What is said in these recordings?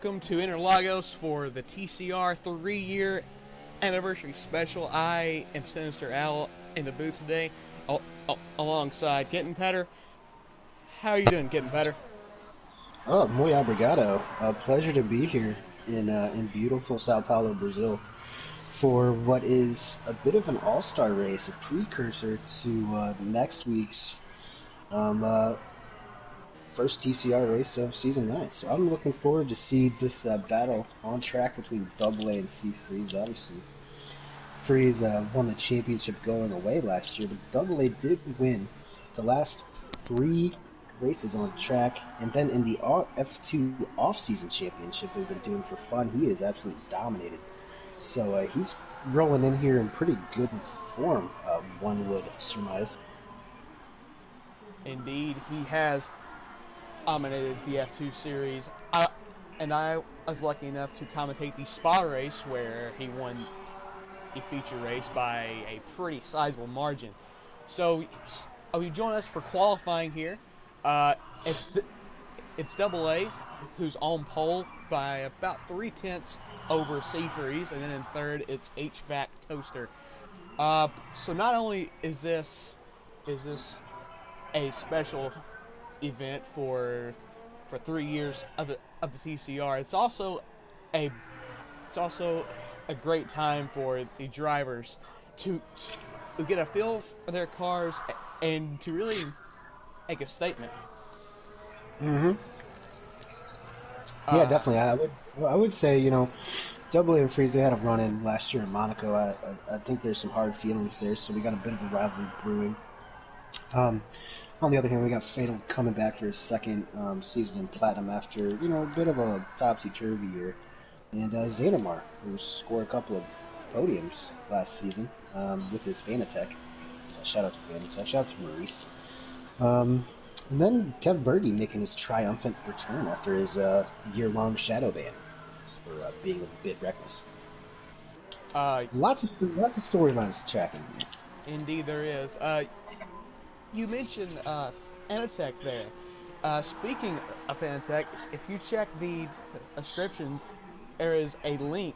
Welcome to Interlagos for the TCR 3-year anniversary special. I am Sinister Al in the booth today, alongside Getting Better. How are you doing, Getting Better? Oh, muy obrigado. A pleasure to be here in beautiful Sao Paulo, Brazil, for what is a bit of an all-star race, a precursor to next week's um, uh, first TCR race of season 9. So I'm looking forward to see this battle on track between Double A and C Freeze. Obviously, Freeze won the championship going away last year, but Double A did win the last three races on track, and then in the F2 off-season championship they've been doing for fun, he is absolutely dominated. So he's rolling in here in pretty good form, one would surmise. Indeed, he has dominated the F2 series. I was lucky enough to commentate the Spa race where he won the feature race by a pretty sizable margin. So, you join us for qualifying here. Uh, it's it's Double A, who's on pole by about 3/10 over C3s, and then in third it's HVAC Toaster. So not only is this a special event for 3 years of the TCR, a it's also a great time for the drivers to to get a feel for their cars and to really make a statement. hmm Yeah, Uh, definitely. I would say, Double A and Freeze, they had a run in last year in Monaco. I think there's some hard feelings there, so we got a bit of a rivalry brewing. Um, On the other hand, we got Fatal coming back for his second season in Platinum after, a bit of a topsy-turvy year. And Xanamar, who scored a couple of podiums last season with his Fanatec. Shout out to Fanatec. Shout out to Maurice. Um, and then Kev Birdie making his triumphant return after his year-long shadow ban for being a bit reckless. uh, Lots of storylines tracking. Indeed, there is. You mentioned Fanatec there. Speaking of Fanatec, if you check the description, there is a link,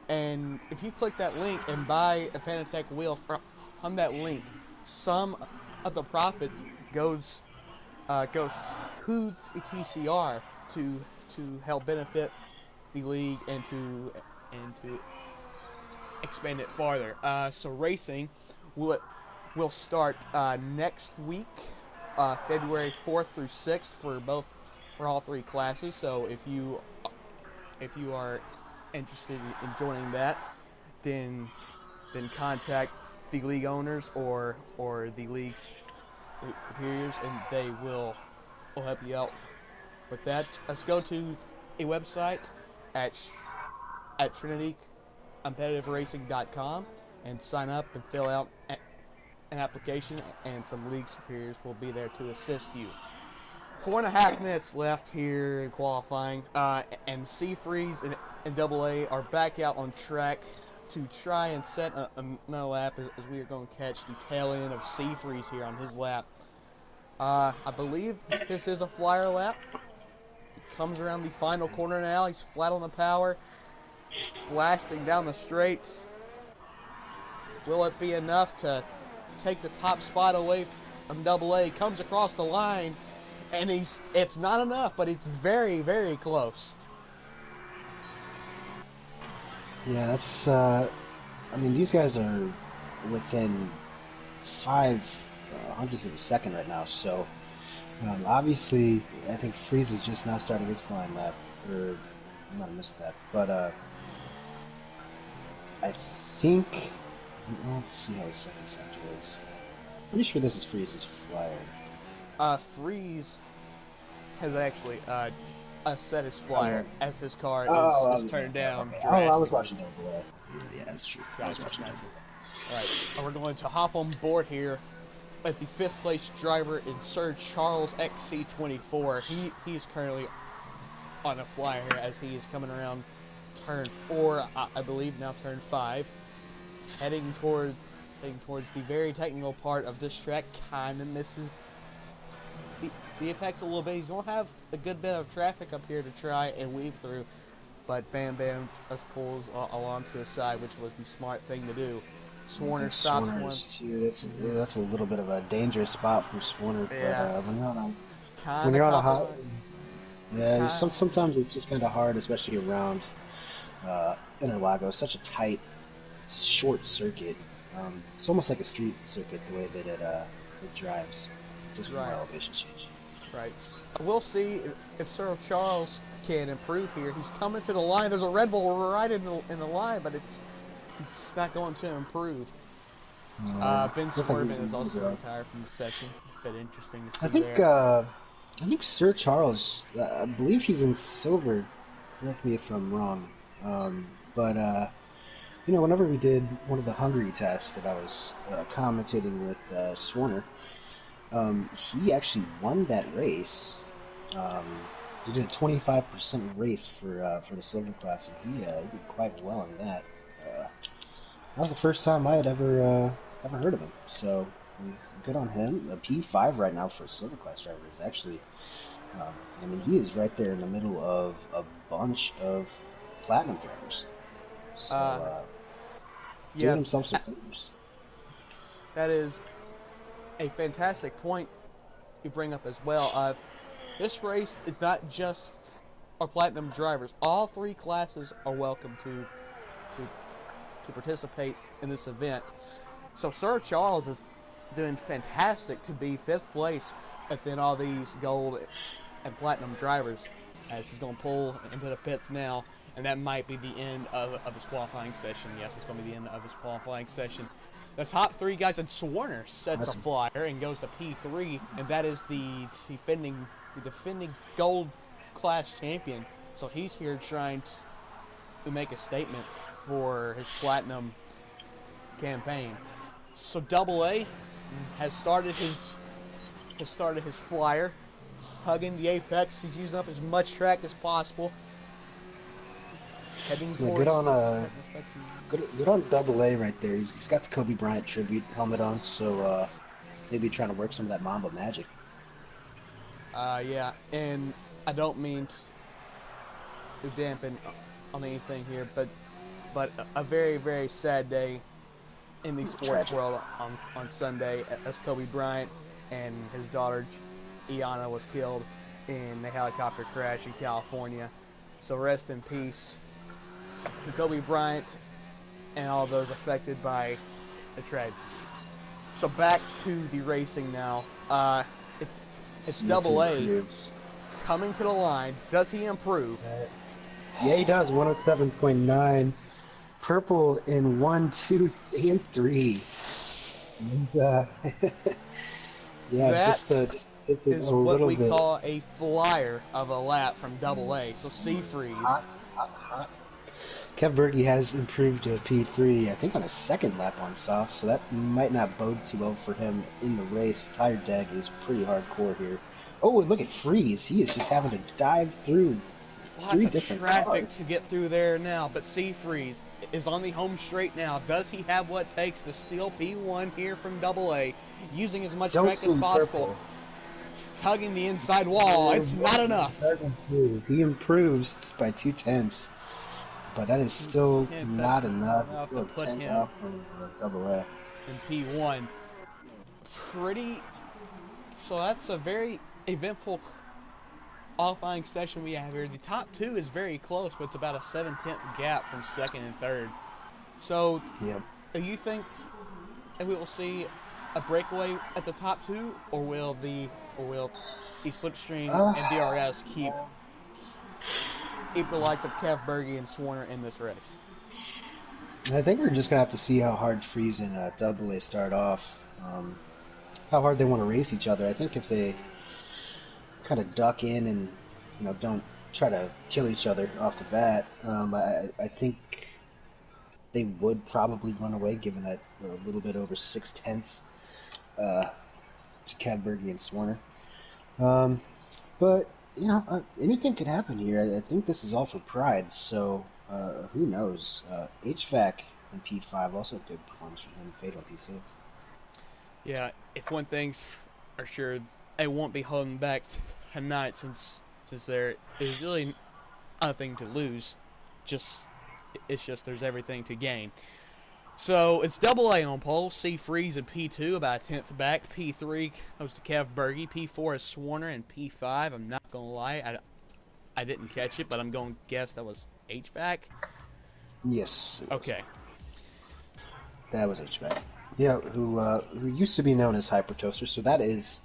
and if you click that link and buy a Fanatec wheel from that link, some of the profit goes goes to the TCR to help benefit the league and to expand it farther. So racing will will start next week, February 4th through 6th for all three classes. So if you are interested in joining that, then contact the league owners or the league's superiors, and they will help you out with that. Let's go to a website at trinitycompetitiveracing.com and sign up and fill out an application, and some league superiors will be there to assist you. 4.5 minutes left here in qualifying, and C Freeze and Double A are back out on track to try and set another lap as we are going to catch the tail end of C Freeze here on his lap. I believe this is a flyer lap. He comes around the final corner now. He's flat on the power, blasting down the straight. Will it be enough to take the top spot away from Double A? Comes across the line, and it's not enough, but it's very, very close. Yeah, that's. I mean, these guys are within five hundredths of a second right now. So obviously, I think Freeze is just now starting his flying lap, or I might have missed that. But I think. Let's see how his second sector is. Pretty sure this is Freeze's flyer. Freeze has actually set his Oh, flyer as his car is yeah, turned down okay. Oh, I was drastically. watching Double A. Yeah, that's true. I was Gotcha, watching gotcha. Double All right, so we're going to hop on board here at the fifth place driver in Sir Charles XC24. He is currently on a flyer here as he is coming around turn 4, I believe, now turn 5, heading towards the very technical part of this track. Kind of misses the apex a little bit. He's going to have a good bit of traffic up here to try and weave through. but Bam Bam just pulls along to the side, which was the smart thing to do. I Swarner think stops Swarner one. is too. Mm-hmm. That's a little bit of a dangerous spot for Swarner, but Yeah, when kind of you're on a caught the hot, line. yeah, Kind of, sometimes it's just kind of hard, especially around Interlago. Such a tight, short circuit. It's almost like a street circuit the way that it drives, just with more right, elevation change. right. We'll see if Sir Charles can improve here. He's coming to the line. There's a Red Bull right in the line, but it's not going to improve. Ben Looks like Swervin he's is gonna also go. retired from the section. It's been interesting to I see think there. I think Sir Charles. I believe he's in silver. Correct me if I'm wrong. But whenever we did one of the Hungary tests that I was commentating with Swarner, he actually won that race. Um, he did a 25% race for the silver class, and he did quite well in that. That was the first time I had ever heard of him. So good on him. A P5 right now for a silver class driver is actually. I mean, he is right there in the middle of a bunch of platinum drivers. So Uh, doing yeah, himself some favors. that is a fantastic point you bring up as well. This race is not just our platinum drivers. All three classes are welcome to to participate in this event. So Sir Charles is doing fantastic to be fifth place within all these gold and platinum drivers, as he's going to pull into the pits now, and that might be the end of his qualifying session. Yes, it's going to be the end of his qualifying session. The top three guys, and Swarner sets a That's flyer and goes to P3, and that is the defending gold class champion. So he's here trying to make a statement for his platinum campaign. So Double A has started his flyer, hugging the apex. He's using up as much track as possible, heading yeah, good towards on techno section. good on Double A right there. He's got the Kobe Bryant tribute helmet on, so maybe trying to work some of that Mamba magic. Yeah, and I don't mean to dampen on anything here, but a very very sad day in the sports Tragic. world on Sunday, as Kobe Bryant and his daughter Iana was killed in a helicopter crash in California. So rest in peace to Kobe Bryant and all those affected by the tragedy. So back to the racing now. It's See if he Double A improves. coming to the line. Does he improve? Yeah, he does. 107.9. Purple in 1, 2, and 3. He's, yeah, just That just a is what little we bit. call a flyer of a lap from Double A. So sea He's freeze. hot, hot, hot. Kev Berge has improved to P3, I think, on a second lap on soft, so that might not bode too well for him in the race. Tire deg is pretty hardcore here. Oh, and look at Freeze. He is just having to dive through Lots three of different traffic to cars. get through there now, but Seafreeze is on the home straight now. Does he have what it takes to steal P1 here from Double A, using as much Don't track as assume possible, purple. tugging the inside wall? It's not He enough. does improve. He improves by 2 tenths, but that is still Tenths, that's not not enough. He's enough to still a put tenth him off from Double A. in P1. Pretty. So that's a very eventful qualifying session we have here. The top two is very close, but it's about a 7/10 gap from second and third. So, Yep. do you think we will see a breakaway at the top two, or will the Slipstream Uh, and DRS keep the likes of Kev Berge and Swarner in this race? I think we're just gonna have to see how hard Freeze and Double A start off. How hard they want to race each other. I think if they kind of duck in and don't try to kill each other off the bat, I think they would probably run away, given that a little bit over 6 tenths uh, to Cadbergy and Swarner. Um, but anything could happen here. I think this is all for pride. So who knows? HVAC in P5 also good performance from him. Fatal P6. Yeah, if one thing's are sure, they won't be holding back tonight since there is really nothing to lose. just it's just there's everything to gain. So it's double A on pole. C Freeze in P2, about a tenth back. P3 goes to Kev Berge. P4 is Swarner, and P5, I'm not gonna lie, I didn't catch it, but I'm gonna guess that was HVAC. Yes, it was. Okay. That was HVAC. Yeah, who used to be known as Hypertoaster. So that is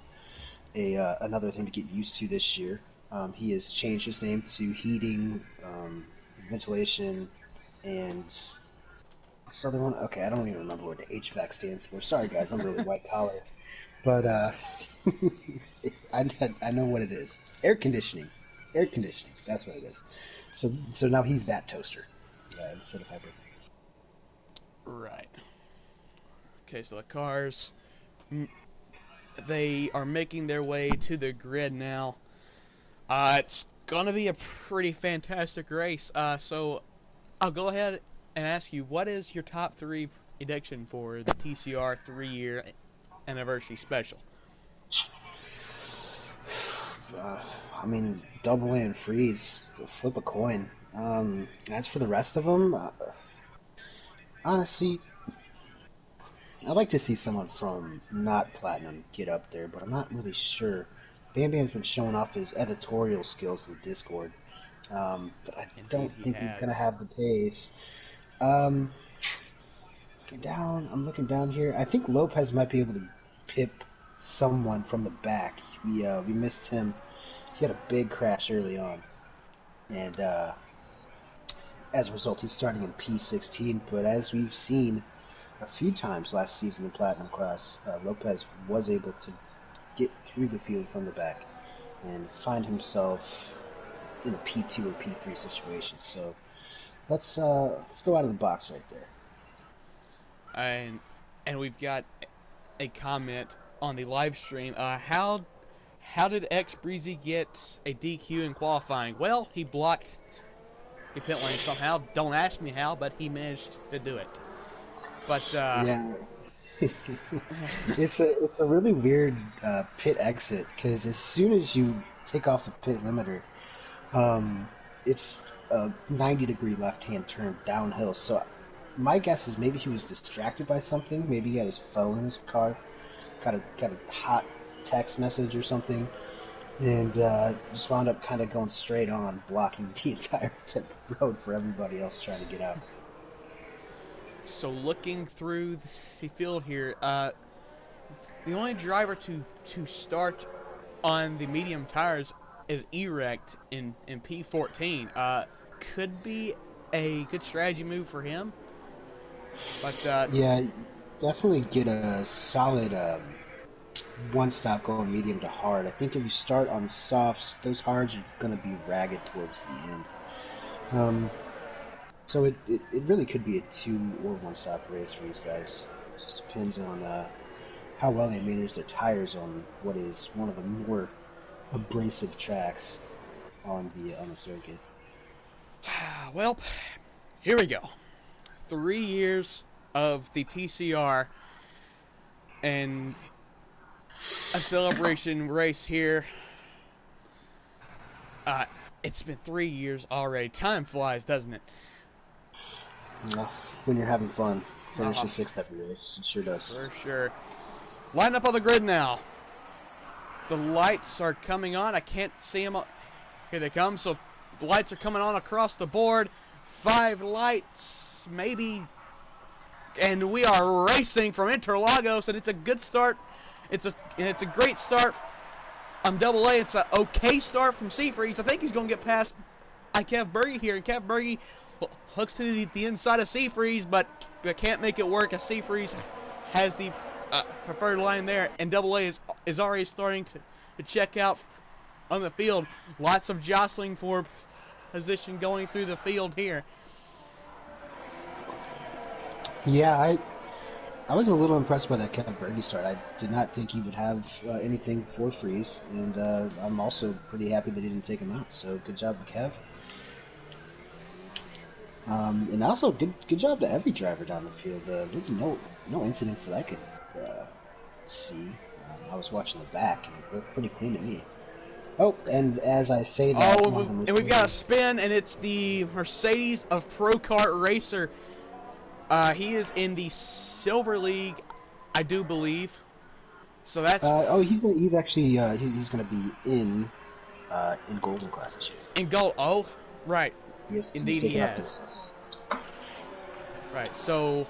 a another thing to get used to this year. He has changed his name to heating, ventilation, and this other one. Okay, I don't even remember what the HVAC stands for. Sorry, guys, I'm really white collar, but I know what it is. Air conditioning, air conditioning. That's what it is. So now he's that toaster instead of Hyper. Right. Okay, so the cars, they are making their way to the grid now. It's gonna be a pretty fantastic race. So I'll go ahead and ask you, what is your top three prediction for the TCR 3-year anniversary special? Uh, I mean, double A and freeze, flip a coin. As for the rest of them, honestly, I'd like to see someone from not Platinum get up there, but I'm not really sure. Bam Bam's been showing off his editorial skills in the Discord, but I Indeed, don't he think he's gonna has. have the pace. Um, I'm looking down here. I think Lopez might be able to pip someone from the back. We missed him. He had a big crash early on, and as a result, he's starting in P16. But as we've seen a few times last season in Platinum class, Lopez was able to get through the field from the back and find himself in a P2 or P3 situation. So let's go out of the box right there. And we've got a comment on the live stream. How did X Breezy get a DQ in qualifying? Well, he blocked the pit lane somehow. Don't ask me how, but he managed to do it. But Yeah, it's a really weird pit exit because as soon as you take off the pit limiter, um, it's a 90-degree left-hand turn downhill. So my guess is maybe he was distracted by something. Maybe he had his phone in his car, got a hot text message or something, and just wound up kind of going straight on, blocking the entire pit road for everybody else trying to get out. so looking through the field here, the only driver to start on the medium tires is Erect in P14. Could be a good strategy move for him, but Yeah, definitely get a solid one stop going medium to hard. I think if you start on softs, those hards are going to be ragged towards the end. Um, so it really could be a two or one stop race for these guys. It just depends on how well they manage their tires on what is one of the more abrasive tracks on the circuit. well, here we go. 3 years of the TCR and a celebration race here. Uh, it's been 3 years already. Time flies, doesn't it? Uh, when you're having fun, finish Uh, the sixth every race. It sure does. for sure. Line up on the grid now. The lights are coming on. I can't see them. Here they come. So the lights are coming on across the board. 5 lights, maybe. And we are racing from Interlagos, and it's a good start. It's a great start on Double A. It's an okay start from Seafreeze. I think he's going to get past Kev Berge here, and Kev Berge hooks to the inside of Seafreeze, but can't make it work as Seafreeze has the preferred line there, and Double A is already starting to check out on the field. Lots of jostling for position going through the field here. Yeah, I was a little impressed by that Kevin Berge start. I did not think he would have anything for Freeze, and I'm also pretty happy that he didn't take him out. So good job to Kev. And also good job to every driver down the field. Really no incidents that I could see. I was watching the back, and it looked pretty clean to me. Oh, and as I say that, one Oh, of the and we've got a Mercedes. spin, and it's the Mercedes of Pro Kart Racer. He is in the Silver League, I do believe. So that's Oh, he's actually he's going to be in Golden Class this year. in gold. Oh, right. He's Indeed, he taking up has. this. Right. So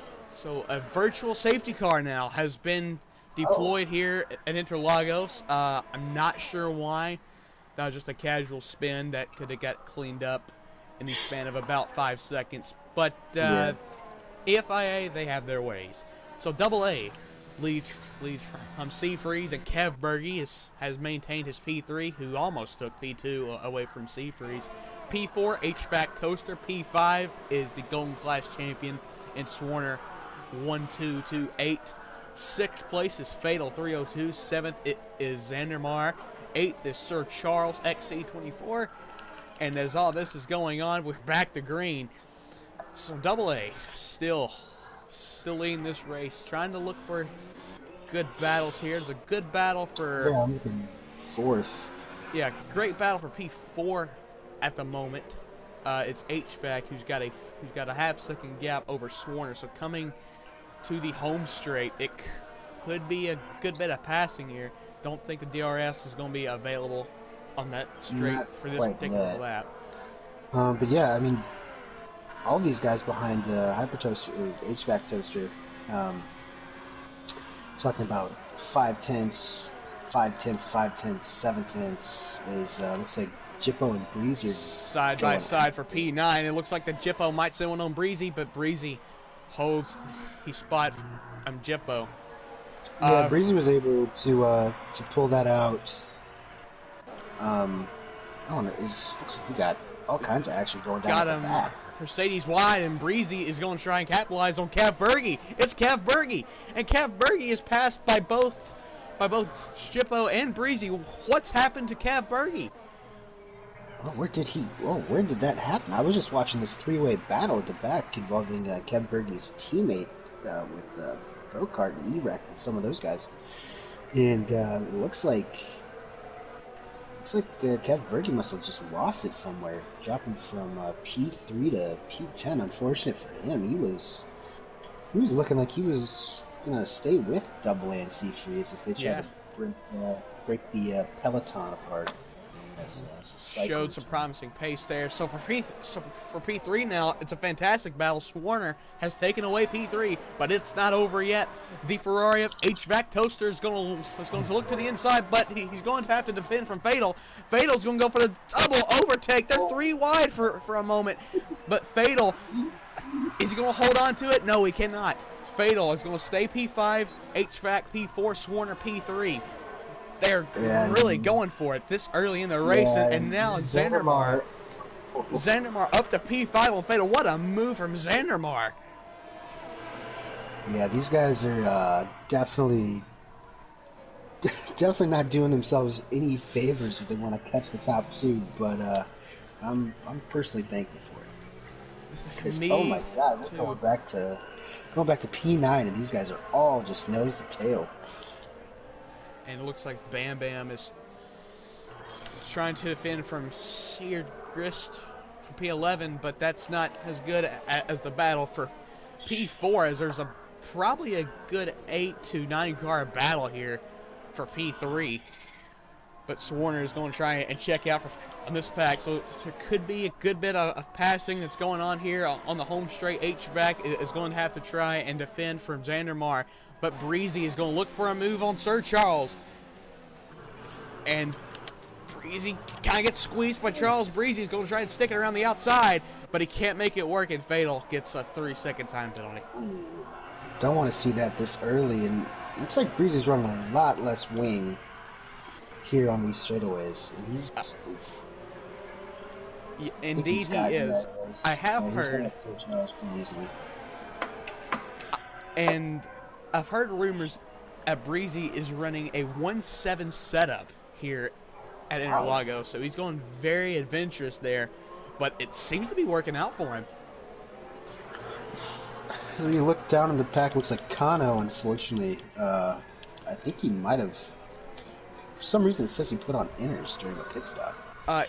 a virtual safety car now has been Oh, deployed here at Interlagos. I'm not sure why. That was just a casual spin that could have got cleaned up in the span of about 5 seconds. But yeah. EFIA, they have their ways. So Double A leads C Freeze, and Kev Berge has maintained his P3, who almost took P2 away from C Freeze. P4 HVAC Toaster. P5 is the Golden Class champion in Swarner 1228. Sixth place is Fatal 302. Seventh it is Xandermar. Eighth is Sir Charles XC24. And as all this is going on, we're back to green. So Double A still leading this race, trying to look for good battles here. There's a good battle for, Yeah, I'm looking fourth. yeah, great battle for P4 at the moment. It's HVAC who's got a half-second gap over Swarner. So coming to the home straight, it could be a good bit of passing here. Don't think the DRS is going to be available on that straight Not for this quite particular yet. lap. But yeah, I mean, all these guys behind Hyper Toaster, or HVAC Toaster, um, talking about 5/10, 5/10, 5/10, 7/10 is looks like Jippo and Breezy are Side by going at side for it. P9. It looks like the Jippo might send one on Breezy, but Breezy holds his spot Jippo. Yeah, Breezy was able to pull that out. I don't know. Looks like we got all kinds of action going down Got at the him back. Mercedes wide, and Breezy is going to try and capitalize on Cav Berge. It's Cav Berge, and Cav Berge is passed by both Jippo and Breezy. What's happened to Cav Berge? Oh, where did that happen? I was just watching this three-way battle at the back involving Kev Berge's teammate with Brokart and Erect and some of those guys. And it looks like Kev Berge must have just lost it somewhere, dropping from P3 to P10. Unfortunate for him, he was looking like he was gonna stay with Double A and C3 as they try Yeah, to break the peloton apart. That's a cycle. showed some promising pace there. So for P3 now, it's a fantastic battle. Swarner has taken away P3, but it's not over yet. The Ferrari of HVAC Toaster is going to look to the inside, but he's going to have to defend from Fatal. Fatal's going to go for the double overtake. They're three wide for a moment, but Fatal, is he going to hold on to it? No, he cannot. Fatal is going to stay P5, HVAC P4, Swarner P3. They're And really going for it this early in the race, yeah, and now Xandermar up to P5 on Fatal. What a move from Xandermar. Yeah, these guys are definitely not doing themselves any favors if they want to catch the top two. But I'm personally thankful for it. Because oh my Me God, we're too. going back to P9, and these guys are all just nose to tail. And it looks like Bam Bam is trying to defend from Seared Grist for P11, but that's not as good as the battle for P4, as there's probably a good 8 to 9 car battle here for P3. But Swarner is going to try and check out on this pack. So there could be a good bit of passing that's going on here on the home straight. HVAC is going to have to try and defend from Xandermar. But Breezy is going to look for a move on Sir Charles. And Breezy kind of gets squeezed by Charles. Breezy is going to try and stick it around the outside, but he can't make it work, and Fatal gets a 3-second time penalty. Don't want to see that this early, and it looks like Breezy's running a lot less wing here on these straightaways. And Indeed, he is. I have heard, and I've heard rumors that Breezy is running a 1-7 setup here at Interlagos, so he's going very adventurous there, but it seems to be working out for him. As we look down in the pack, looks like Kano, unfortunately, I think he might have some reason it says he put on inners during a pit stop.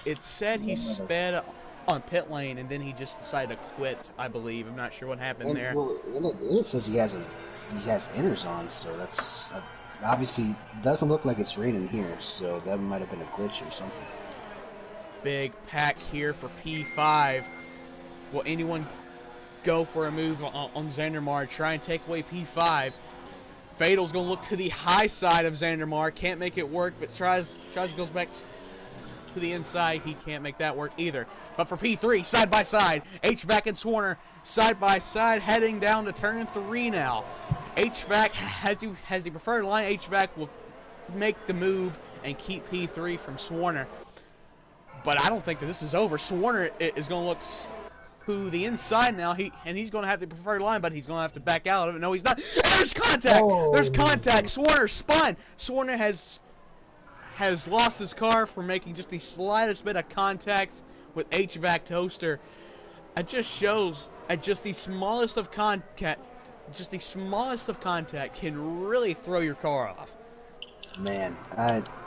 It So said he that might have, sped on pit lane and then he just decided to quit. I believe. I'm not sure what happened and there. well, and it says he has inners on, so that's obviously doesn't look like it's raining here, so that might have been a glitch or something. Big pack here for P5. Will anyone go for a move on Xandermar? Try and take away P5. Fatal's going to look to the high side of Xandermar. Can't make it work, but tries goes back to the inside. He can't make that work either. But for P3, side by side, HVAC and Swarner side by side, heading down to turn 3 now. HVAC has the preferred line. HVAC will make the move and keep P3 from Swarner. But I don't think that this is over. Swarner is going to look to the inside now. He's going to have the preferred line, but he's going to have to back out of it. No, he's not. There's contact. There's contact. Swarner spun. Swarner has lost his car for making just the slightest bit of contact with HVAC Toaster. It just shows at just the smallest of contact can really throw your car off. Man,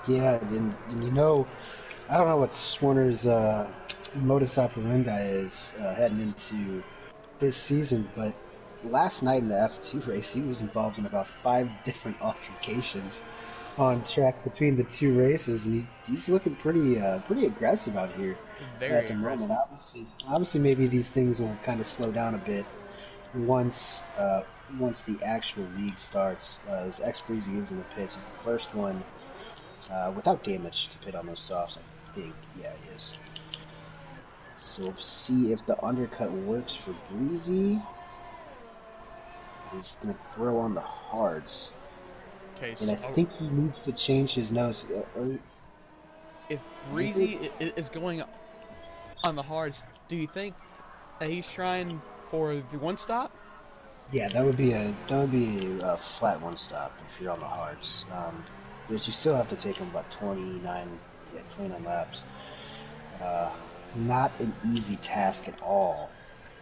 yeah, and you know, I don't know what Swarner's modus operandi is heading into this season, but last night in the F2 race, he was involved in about 5 different altercations on track between the 2 races, and he's looking pretty aggressive out here Very at the aggressive. moment. Obviously, maybe these things will kind of slow down a bit once once the actual league starts. As X Breezy is in the pits, he's the first one without damage to pit on those softs. I think, yeah, he is. So we'll see if the undercut works for Breezy. He's going to throw on the hards. Okay, And I think he needs to change his nose. If Breezy is going on the hards, do you think that he's trying for the one stop? Yeah, that would be a flat one stop if you're on the hards. But you still have to take him about 29 laps. Not an easy task at all.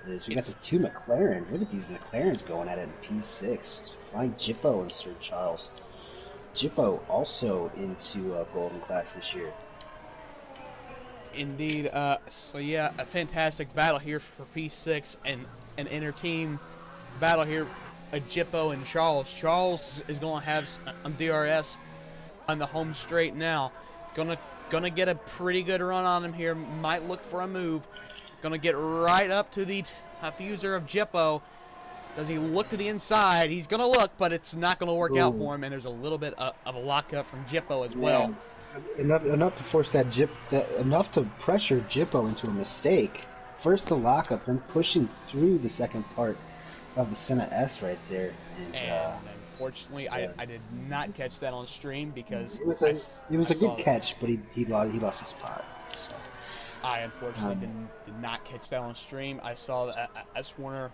We got the 2 McLarens. Look at these McLarens going at it in P6. Flying Jippo and Sir Charles. Jippo also into Golden Class this year. Indeed. So yeah, a fantastic battle here for P6 and an inter-team battle here. Jippo and Charles. Charles is going to have DRS on the home straight now. Gonna get a pretty good run on him here. Might look for a move. Gonna get right up to the fuser of Jippo. Does he look to the inside? He's gonna look, but it's not gonna work out for him. And there's a little bit of a lockup from Jippo as well. Enough to force enough to pressure Jippo into a mistake. First the lockup, then pushing through the second part of the Senna S right there. And unfortunately, I did not catch that on stream because it was a good catch, but he lost his spot. So. I unfortunately did not catch that on stream. I saw that Swarner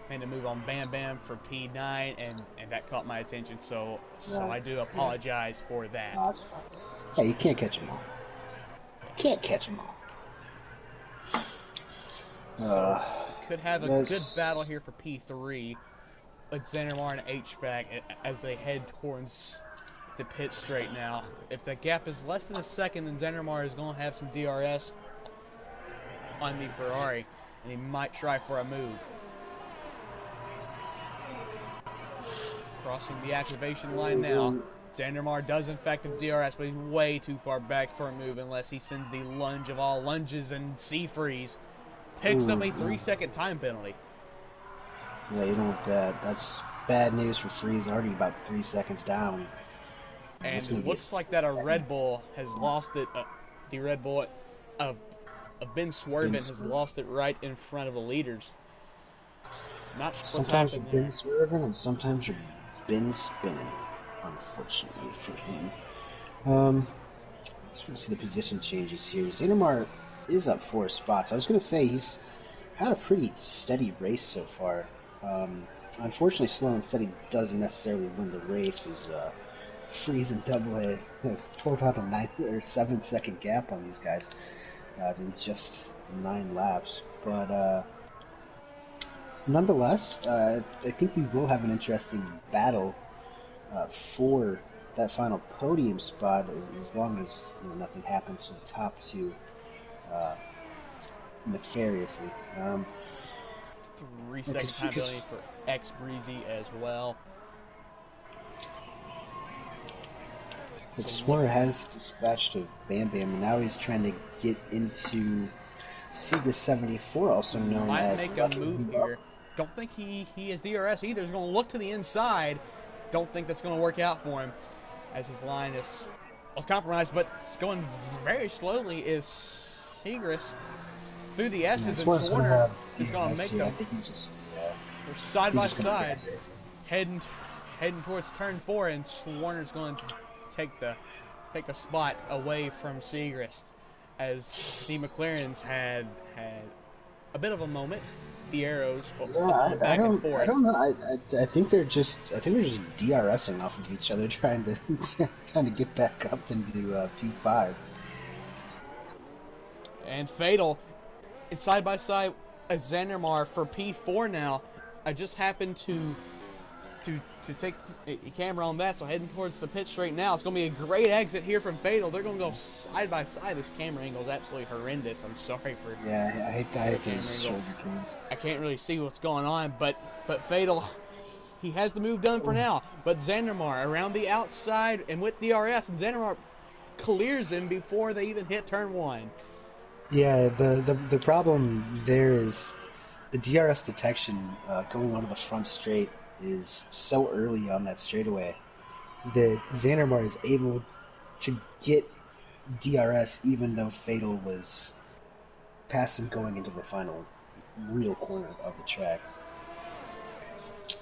made a move on Bam Bam for P9, and that caught my attention. So I do apologize for that. No, that's fine. Yeah, you can't catch them all. Can't catch them all. So could have a good battle here for P3. Xandermar and HVAC as they head towards the pit straight now. If the gap is less than a second, then Xandermar is going to have some DRS on the Ferrari, and he might try for a move. Crossing the activation line now. Xandermar does in fact have DRS, but he's way too far back for a move unless he sends the lunge of all lunges and C-freeze. Picks up a 3-second time penalty. Yeah, you don't want that. That's bad news for Freeze. Already about 3 seconds down. And it looks like that a Red Bull has lost it. The Red Bull of Ben Swervin has lost it right in front of the leaders. Not sure what's sometimes happened you're there. Ben Swervin and sometimes you're Ben spinning, unfortunately for him. Just want to see the position changes here. Xandermar is up 4 spots. I was going to say he's had a pretty steady race so far. Unfortunately, slow and steady doesn't necessarily win the race. As Freeze and Double A have pulled out a 7-second gap on these guys in just 9 laps. But nonetheless, I think we will have an interesting battle for that final podium spot as long as nothing happens to the top two uh, nefariously. 3 second time penalty for X Breezy as well. Because Warner has dispatched of Bam Bam, and now he's trying to get into Seeger 74, also known might as make a move here. Don't think he is DRS either. He's going to look to the inside. Don't think that's going to work out for him as his line is compromised, but it's going very slowly is Segrist through the S's, and Swarner is going to make them. I think he's just, they're side by side, heading towards turn 4, and Swarner's going to take the spot away from Segrist, as the McLarens had a bit of a moment. The arrows back and forth. I don't know. I think they're just DRSing off of each other, trying to get back up into P5. And Fatal, it's side by side at Zandermar for P4 now. I just happened to take a camera on that, so heading towards the pit straight now. It's going to be a great exit here from Fatal. They're going to go side by side. This camera angle is absolutely horrendous. I'm sorry for... Yeah, I hate those shoulder cams. I can't really see what's going on, but Fatal, he has the move done for now. But Zandermar around the outside and with DRS, and Zandermar clears him before they even hit turn 1. Yeah, the problem there is the DRS detection going onto the front straight is so early on that straightaway that Zandermar is able to get DRS even though Fatal was past him going into the final real corner of the track.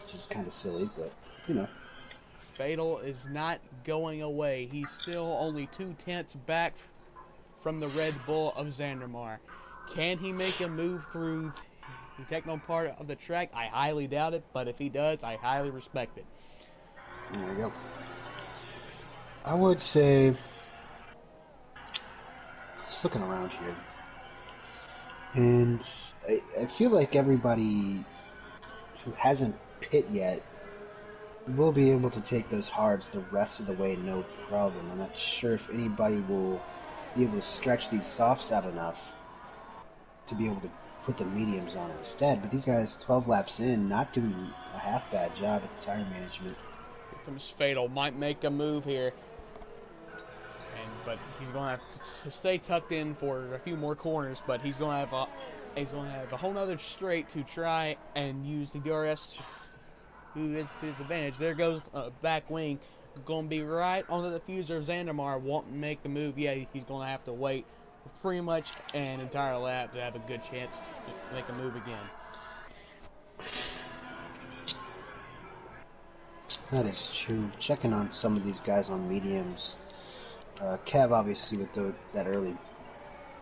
Which is kind of silly, but, Fatal is not going away. He's still only 2/10 back from the Red Bull of Zandermar. Can he make a move through the techno part of the track? I highly doubt it, but if he does, I highly respect it. There you go. I would say, just looking around here, and I feel like everybody who hasn't pit yet will be able to take those hards the rest of the way, no problem. I'm not sure if anybody will be able to stretch these softs out enough to be able to put the mediums on instead, but these guys 12 laps in, not doing a half bad job at the tire management. Here comes Fatal, might make a move here, but he's going to have to stay tucked in for a few more corners. But he's going to have a whole nother straight to try and use the DRS to his advantage. There goes back wing, going to be right on the diffuser of Zandermar. Won't make the move. Yeah, he's going to have to wait pretty much an entire lap to have a good chance to make a move again. That is true. Checking on some of these guys on mediums. Kev, obviously, with that early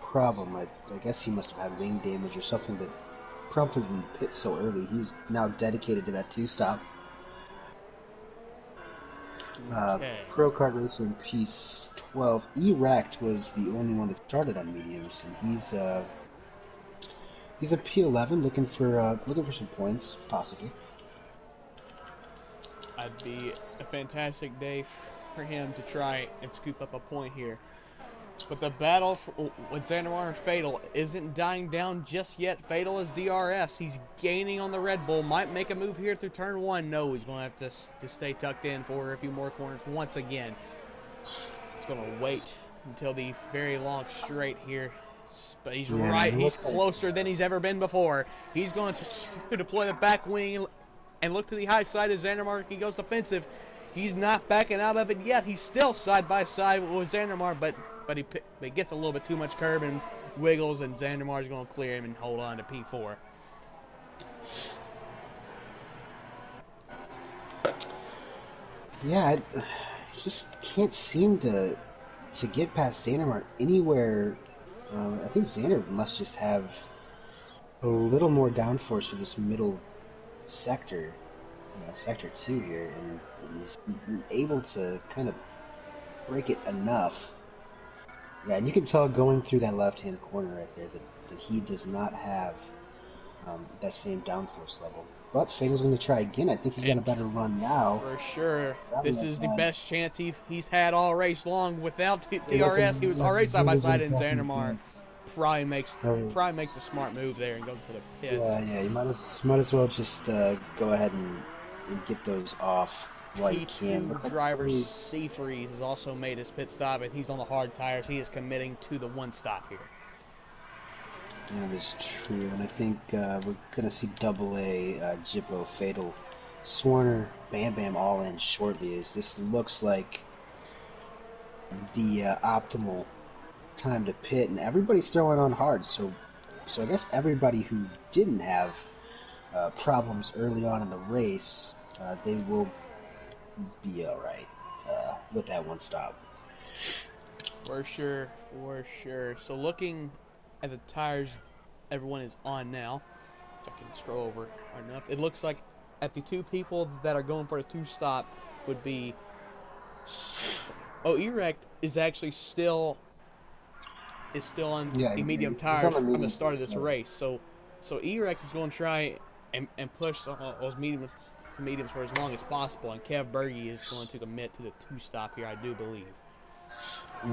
problem, I guess he must have had wing damage or something that prompted him to pit so early. He's now dedicated to that 2-stop. Okay. Pro Kart Racing P12. Erect was the only one that started on mediums, and he's a P11 looking for some points, possibly. That'd be a fantastic day for him to try and scoop up a point here. But the battle with Zandermar and Fatal isn't dying down just yet. Fatal is DRS. He's gaining on the Red Bull. Might make a move here through turn 1. No, he's going to have to stay tucked in for a few more corners once again. He's going to wait until the very long straight here. But he's right. He's closer than he's ever been before. He's going to deploy the back wing and look to the high side as Zandermar. He goes defensive. He's not backing out of it yet. He's still side by side with Zandermar, but he gets a little bit too much curb and wiggles, and Zandermar's going to clear him and hold on to P4. Yeah, I just can't seem to get past Zandermar anywhere. I think Xander must just have a little more downforce for this middle sector, sector 2 here, and he's able to kind of break it enough. Yeah, and you can tell going through that left-hand corner right there that he does not have that same downforce level. But Fatal's going to try again. I think he's got a And better run now. for sure, Around the this is the outside. best chance he's had all race long. Without Yeah, DRS, he was already side by really side, good and attacking Xandermar defense. That probably was, makes a smart move there and goes to the pits. yeah. You might as well just go ahead and get those off while you can. P2 Looks like driver Phillies. Seafreeze has also made his pit stop, and he's on the hard tires. He is committing to the one stop here. That is true, and I think we're gonna see Double A, Jippo, Fatal, Swarner, Bam Bam all in shortly. As this looks like the optimal time to pit, and everybody's throwing on hard. So I guess everybody who didn't have problems early on in the race, they will be all right with that one stop. For sure, for sure. So looking at the tires everyone is on now, if I can scroll over enough, it looks like at the two people that are going for a two stop would be Erect is actually still on Yeah, the medium he's on tires the from the medium start since of this started. race. So Erect is going to try and push those mediums for as long as possible, and Kev Berge is going to commit to the two stop here, I do believe.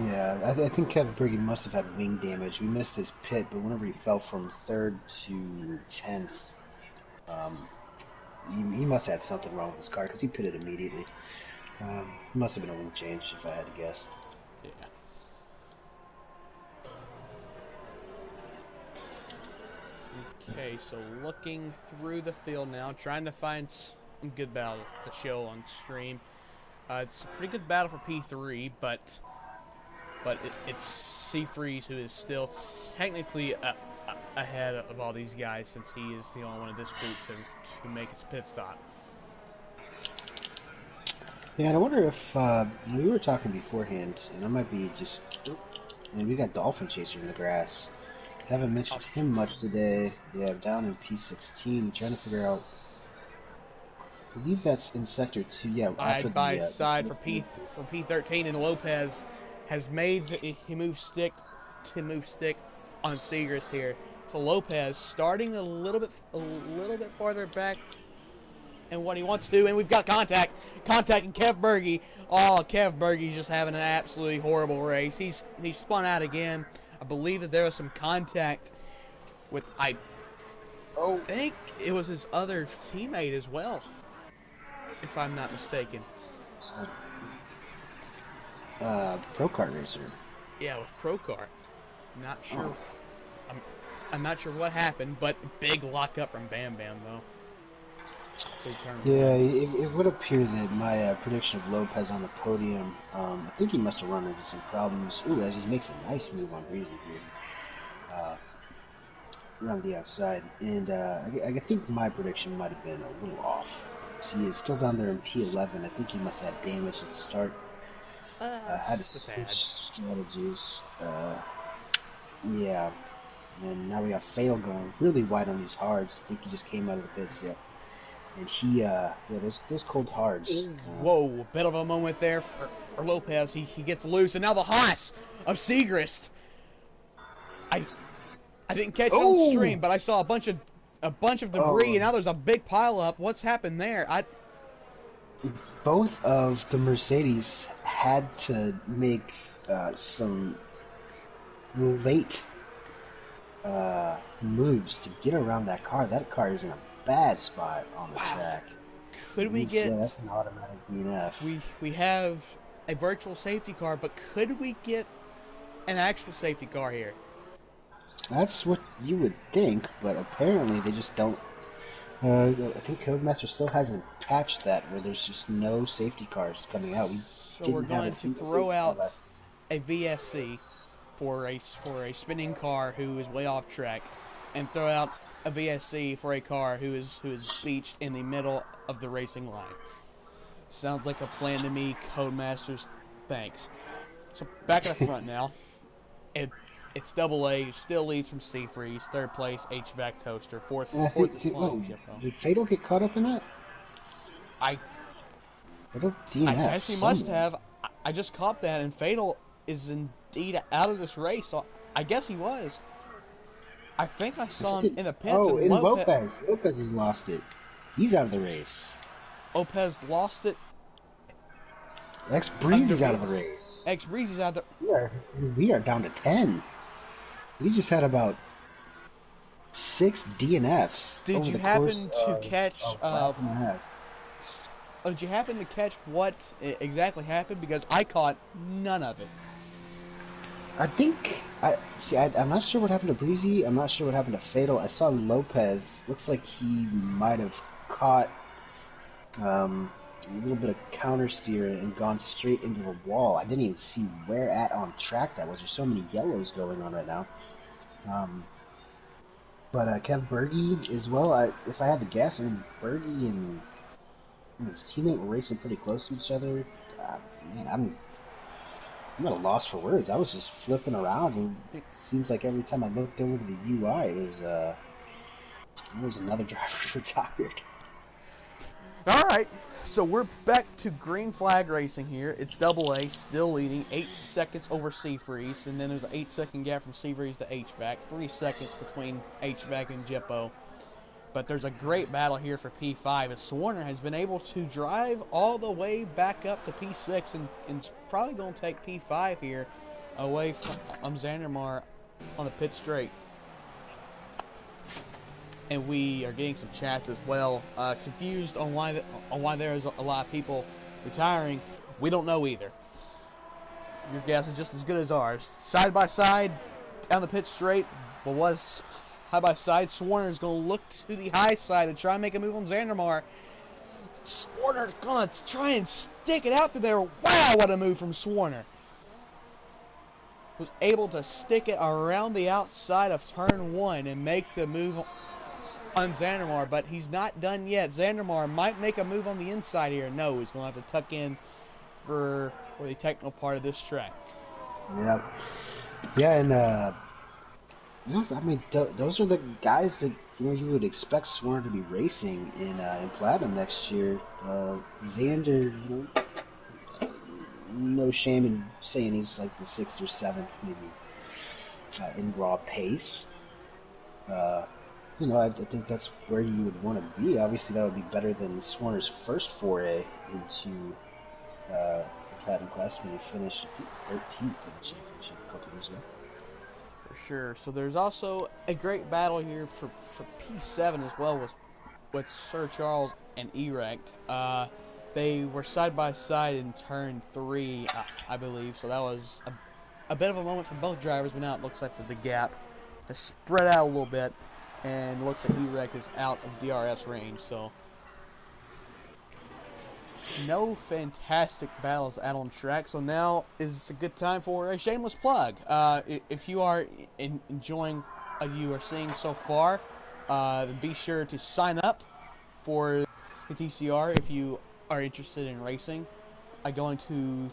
Yeah, I think Kevin Brady must have had wing damage. We missed his pit, but whenever he fell from third to 10th, um, he must have had something wrong with his car because he pitted immediately. Must have been a wing change, if I had to guess. Yeah. Okay, so looking through the field now, trying to find some good battles to show on stream. It's a pretty good battle for P3, but it's Seafreeze who is still technically ahead of all these guys, since he is the only one of this group to make his pit stop. Yeah, and I wonder if we were talking beforehand, and I might be just. And we got Dolphin Chaser in the grass. Haven't mentioned him much today. Yeah, down in P16, trying to figure out. I believe that's in Sector 2. Yeah, after Side by the side pit stop. for P13, and Lopez has made he moved stick on Seagrass here. So Lopez starting a little bit farther back and what he wants to do, and we've got contacting Kev Berge. Oh, Kev Berge's just having an absolutely horrible race. He's spun out again. I believe that there was some contact with, I think it was his other teammate as well, if I'm not mistaken. Pro Kart Racer. Yeah, with Procart. Not sure. Oh. I'm not sure what happened, but big lockup from Bam Bam though. Yeah, it would appear that my prediction of Lopez on the podium, I think he must have run into some problems. Ooh, as he makes a nice move on Breezy here. Around the outside. And I think my prediction might have been a little off. So he is still down there in P11. I think he must have had damage at the start. Had to switch strategies. Yeah. And now we got Fatal going really wide on these hards. I think he just came out of the pits, yeah. And he, yeah, those cold hards. Whoa, bit of a moment there for Lopez. He gets loose, and now the Haas of Seagrist. I didn't catch it on stream, but I saw a bunch of debris, and now there's a big pile up. What's happened there? Both of the Mercedes had to make some late moves to get around that car. That car is in a bad spot on the track. Could we get? Yeah, that's an automatic DNF. We have a virtual safety car, but could we get an actual safety car here? That's what you would think, but apparently they just don't. I think Codemaster still hasn't patched that, where there's just no safety cars coming out. We So didn't we're have going a to single throw safety car out last. a VSC for a spinning car who is way off track, and throw out a VSC for a car who is beached in the middle of the racing line. Sounds like a plan to me, Codemasters. Thanks. So back at the front now. It's Double A, still leads from Seafreeze. Third place, HVAC Toaster. Fourth is Flying Jippo. Did Fatal get caught up in that? I DNF guess he must have. I just caught that, and Fatal is indeed out of this race, so I guess he was. I think I Yes, saw it him did. in the pits, Oh, and in Lopez. Lopez has lost it. He's out of the race. Lopez lost it X under Breezy's out of the wheels. race. X Breezy's out there. We are down to 10. We just had about 6 DNFs Did over you the course happen to catch? of lap and a half. Did you happen to catch what exactly happened? Because I caught none of it. I think I'm not sure what happened to Breezy. I'm not sure what happened to Fatal. I saw Lopez. Looks like he might have caught a little bit of counter steer and gone straight into the wall. I didn't even see where at on track that was. There's so many yellows going on right now. Um, but Kev Berge as well. If I had to guess, I mean Berge and his teammate were racing pretty close to each other. Man, I'm at a loss for words. I was just flipping around, and it seems like every time I looked over to the UI, it was another driver retired. All right, so we're back to green flag racing here. It's Double A still leading, 8 seconds over Seafreeze, and then there's an 8-second gap from Seafreeze to HVAC, 3 seconds between HVAC and Jippo. But there's a great battle here for P5 as Swarner has been able to drive all the way back up to P6 and it's probably going to take P5 here away from Xandermar on the pit straight. And we are getting some chats as well. Confused on why there's a lot of people retiring. We don't know either. Your guess is just as good as ours. Side by side, down the pit straight, what was high by side. Swarner is going to look to the high side and try and make a move on Xandermar. Swarner's going to try and stick it out through there. Wow, what a move from Swarner. Was able to stick it around the outside of turn 1 and make the move on Xandermar, but he's not done yet. Xandermar might make a move on the inside here. No, he's going to have to tuck in for the technical part of this track. Yeah. Yeah, and I mean, those are the guys that you would expect Swarner to be racing in Platinum next year. Xander, no shame in saying he's like the 6th or 7th, maybe in raw pace. I think that's where you would want to be. Obviously, that would be better than Swarner's first foray into the Platinum class when he finished 13th in the championship a couple years ago. For sure. So there's also a great battle here for P7 as well with Sir Charles and Erect. They were side by side in turn 3, I believe. So that was a bit of a moment for both drivers, but now it looks like the gap has spread out a little bit, and it looks like Erect is out of DRS range. So no fantastic battles out on track, so now is a good time for a shameless plug. If you are enjoying what you are seeing so far, then be sure to sign up for the TCR if you are interested in racing by going to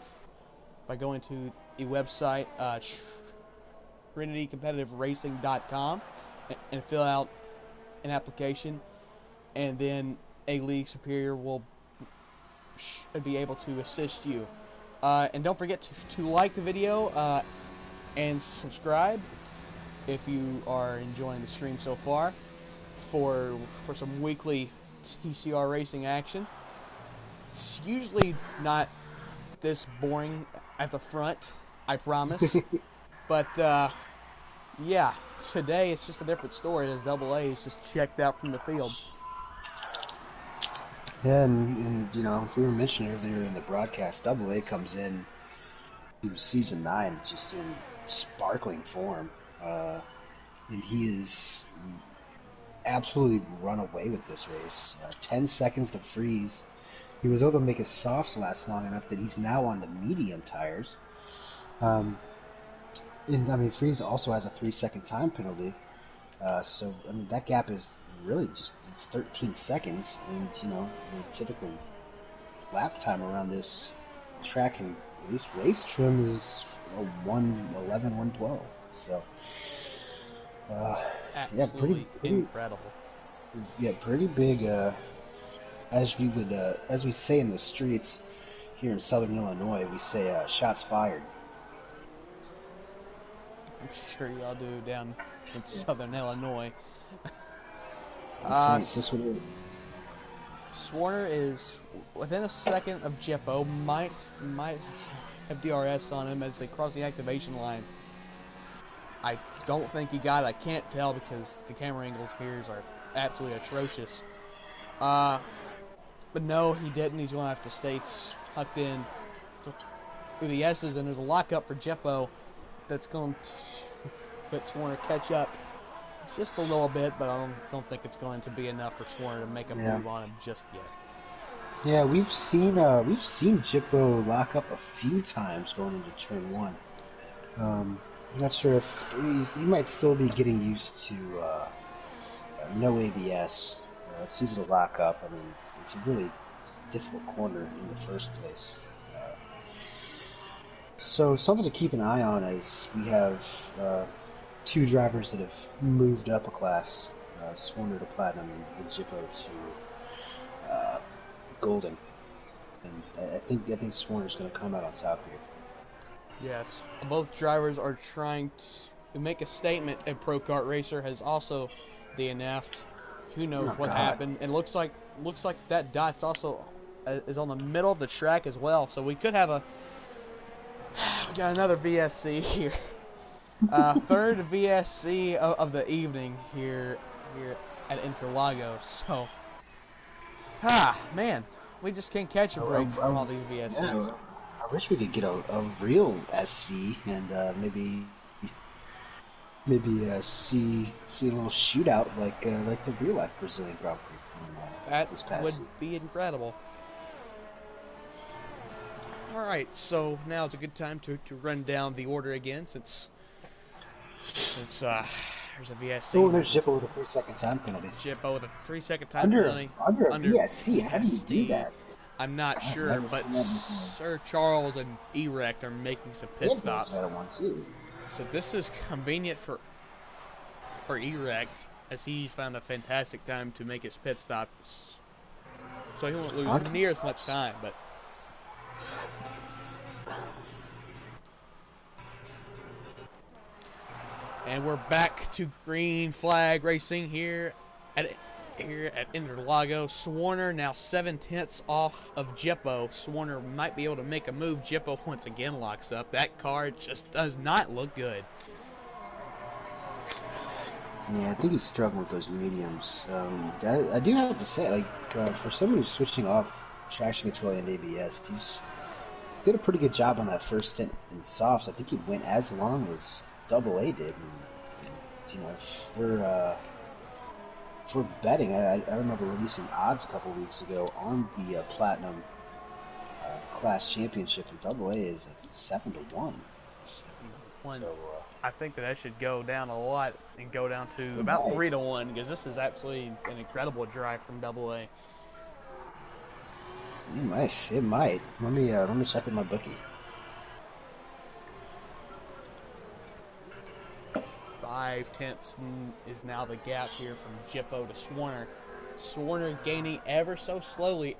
the website TrinityCompetitiveRacing.com and fill out an application, and then a league superior will be able to assist you. And don't forget to like the video and subscribe if you are enjoying the stream so far for some weekly TCR racing action. It's usually not this boring at the front, I promise. But yeah, today it's just a different story as Double A is just checked out from the field. Yeah, and if we were mentioning earlier in the broadcast, Double A comes in to season 9 just in sparkling form, and he is absolutely run away with this race. 10 seconds to freeze. He was able to make his softs last long enough that he's now on the medium tires. And I mean, Freeze also has a 3-second time penalty. So I mean, that gap is really just it's 13 seconds, and the typical lap time around this track and at least race trim is 1:11, 1:12. So yeah, Absolutely incredible. Yeah, pretty big. As we say in the streets here in Southern Illinois, we say shots fired. I'm sure y'all do down in Yeah. southern Illinois. The Saints. That's what it is. Swarner is within a second of Jippo. Might have DRS on him as they cross the activation line. I don't think he got it. I can't tell because the camera angles here are absolutely atrocious. But no, he didn't. He's going to have to stay tucked in through the S's, and there's a lockup for Jippo that's going to let Swarner catch up just a little bit, but I don't think it's going to be enough for Swarner to make a move on him just yet. Yeah, we've seen Jippo lock up a few times going into turn one. I'm not sure if he might still be getting used to no ABS. It's easy to lock up. I mean, it's a really difficult corner in the first place. So something to keep an eye on is we have two drivers that have moved up a class, Swarner to Platinum and Jippo to Golden. And I think Swarner's going to come out on top here. Yes, both drivers are trying to make a statement, and Pro Kart Racer has also DNF'd. Who knows what happened? It looks like that dot's also is on the middle of the track as well. So we could have we got another VSC here. Third VSC of the evening here at Interlagos. So, man, we just can't catch a break from all these VSCs. Yeah, I wish we could get a real SC and maybe see a little shootout like the real life Brazilian Grand Prix from this past season. That would be incredible. All right, so now it's a good time to run down the order again since there's a VSC. Oh, there's Jippo with a 3-second time penalty. Jippo with a 3-second time penalty. Under a VSC, how do you do that? I'm not sure, but Sir Charles and Erect are making some pit stops. So this is convenient for Erect, as he's found a fantastic time to make his pit stop. So he won't lose near as much time, but... And we're back to green flag racing here at Interlagos. Swarner now 7/10 off of Jippo. Swarner might be able to make a move. Jippo once again locks up. That car just does not look good. Yeah, I think he's struggling with those mediums. I do have to say, like, for someone who's switching off traction control and ABS, he's did a pretty good job on that first stint in softs. I think he went as long as AA did. And, you know, if we're betting, I remember releasing odds a couple weeks ago on the Platinum Class Championship, and AA is, I think, 7-1. So, I think that should go down a lot and go down to about 3-1, because this is absolutely an incredible drive from AA. It might. Let me check with my bookie. 5/10 is now the gap here from Jippo to Swarner. Swarner gaining ever so slowly,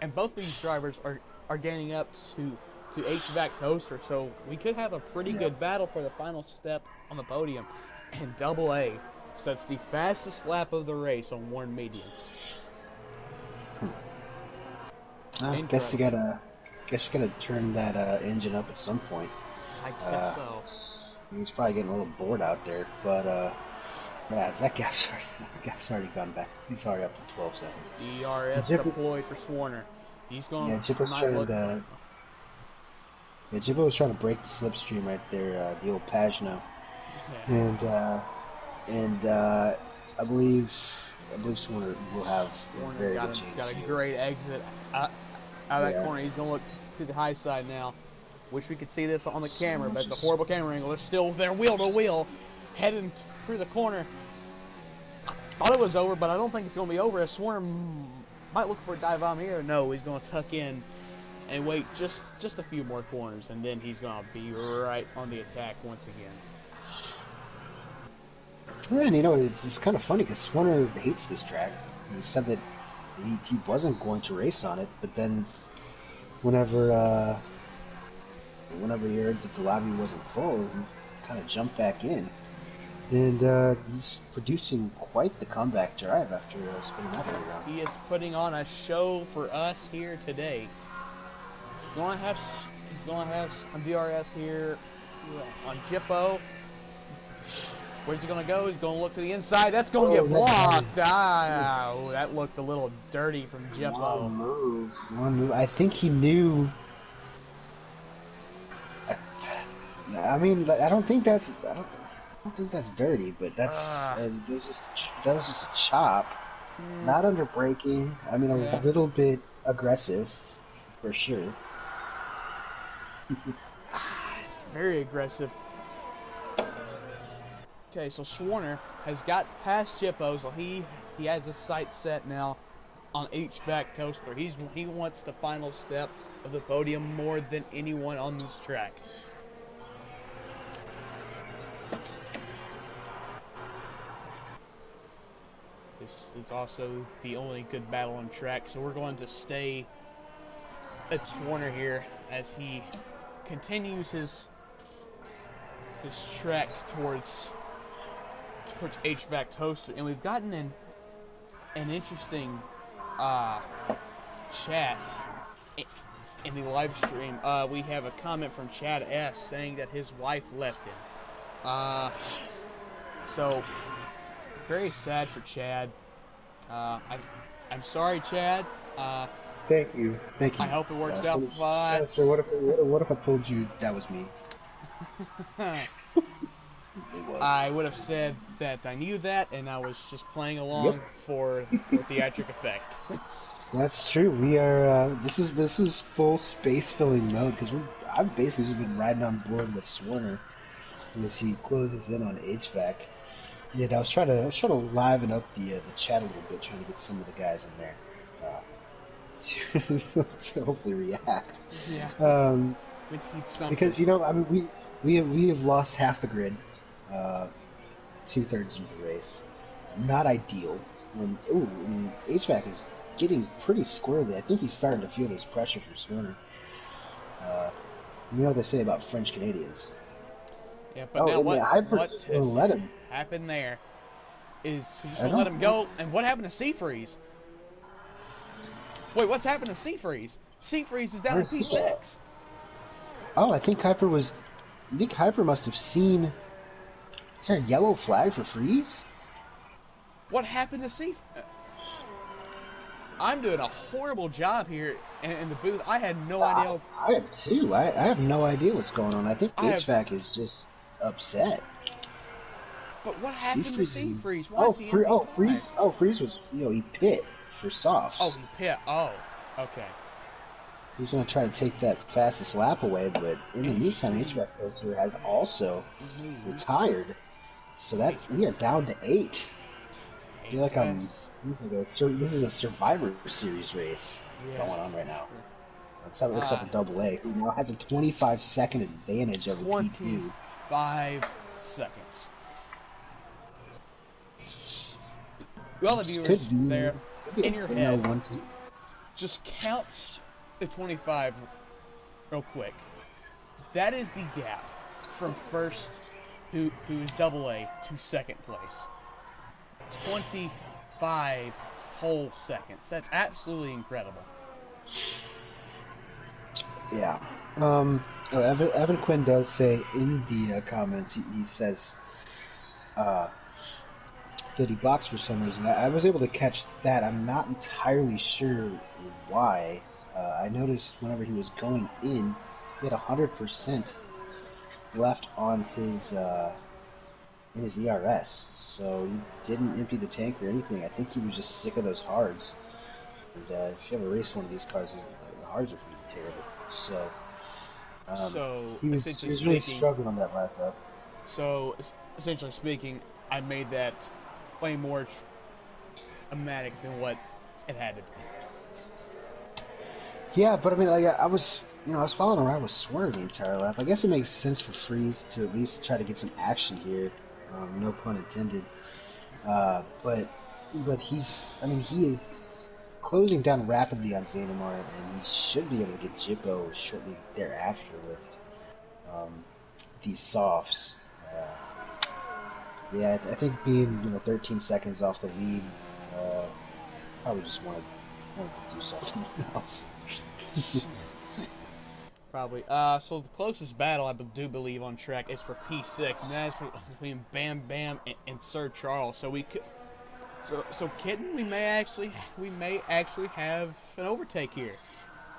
and both these drivers are gaining up to HVAC Toaster, so we could have a pretty good battle for the final step on the podium. And AA sets the fastest lap of the race on worn mediums. I guess you gotta turn that engine up at some point. I guess so. He's probably getting a little bored out there, but yeah, that gap's already gone back. He's already up to 12 seconds. DRS deployed for Swarner. He's going. Yeah, Jippo's trying to. Yeah, Jippo was trying to break the slipstream right there, the old Pagano, and I believe Swarner will have a very good chance. Got a great exit out of that corner. He's going to look to the high side now. Wish we could see this on the camera, but it's a horrible camera angle. They're still there, wheel to wheel, heading through the corner. I thought it was over, but I don't think it's going to be over. As Swarner might look for a dive bomb here. No, he's going to tuck in and wait just a few more corners, and then he's going to be right on the attack once again. Yeah, and you know, it's kind of funny because Swarner hates this track. He said that he wasn't going to race on it, but then whenever he heard that the lobby wasn't full, kind of jump back in. And he's producing quite the comeback drive after spinning that early on. He is putting on a show for us here today. He's gonna have some DRS here on Jippo. Where's he gonna go? He's gonna look to the inside. That's gonna get blocked. That looked a little dirty from Jippo. One move. I think he knew. I mean, I don't think that's. I don't think that's dirty, but that was just a chop, not under braking. I mean, a little bit aggressive, for sure. Very aggressive. Okay, so Swarner has got past Jippo, so he has his sights set now on H-back Toaster. He wants the final step of the podium more than anyone on this track. This is also the only good battle on track, so we're going to stay at Swarner here as he continues his trek towards HVAC Toaster, and we've gotten an interesting chat in the live stream. We have a comment from Chad S saying that his wife left him. So very sad for Chad. I'm sorry, Chad. Thank you. I hope it works out fine. So what if I told you that was me? I would have said that I knew that, and I was just playing along for theatric effect. That's true. We are. This is full space filling mode because I've basically just been riding on board with Swarner as he closes in on HVAC. Yeah, I was trying to liven up the chat a little bit, trying to get some of the guys in there to hopefully react. Yeah. We need something. Because I mean we have lost half the grid, 2/3 of the race. Not ideal. And HVAC is getting pretty squirrely. I think he's starting to feel this pressure from Swarner. You know what they say about French Canadians. Yeah, but now what just gonna let him. Happened there is he's just gonna let him go. And what happened to Seafreeze? Wait, what's happened to Seafreeze? Seafreeze is down in P6. Oh, I think Hyper must have seen. Is there a yellow flag for Freeze? What happened to Seafreeze? I'm doing a horrible job here in the booth. I had no idea. I have too. I have no idea what's going on. I think HVAC is just upset. But what happened to Seafreeze? Freeze was he pit for softs. Oh, he pit. Oh, okay. He's going to try to take that fastest lap away, but in the meantime, HVAC Toaster has also retired. So that we are down to 8. I feel like this is a Survivor Series race going on right now. Except for Double A, who now has a 25-second advantage over P2. 25 seconds. All the viewers there, in your head, just count the 25 real quick. That is the gap from first, who is Double A, to second place. 25 whole seconds. That's absolutely incredible. Yeah. Evan Quinn does say in the comments, he says that he boxed for some reason. I was able to catch that. I'm not entirely sure why. I noticed whenever he was going in, he had 100% left on his in his ERS, so he didn't empty the tank or anything. I think he was just sick of those hards. And if you ever race one of these cars, the hards are pretty terrible. So he was really struggling on that last lap. So essentially speaking, I made that way more dramatic than what it had to be. Yeah, but I mean, like I was following around with Swerve the entire lap. I guess it makes sense for Freeze to at least try to get some action here. No pun intended. But he is closing down rapidly on Xenomar, and he should be able to get Jippo shortly thereafter with these softs. Yeah, I think being 13 seconds off the lead, probably just wanted to do something else. Probably. So the closest battle I do believe on track is for P6, and that is between Bam Bam and Sir Charles. So we could, so Kitten, we may actually have an overtake here.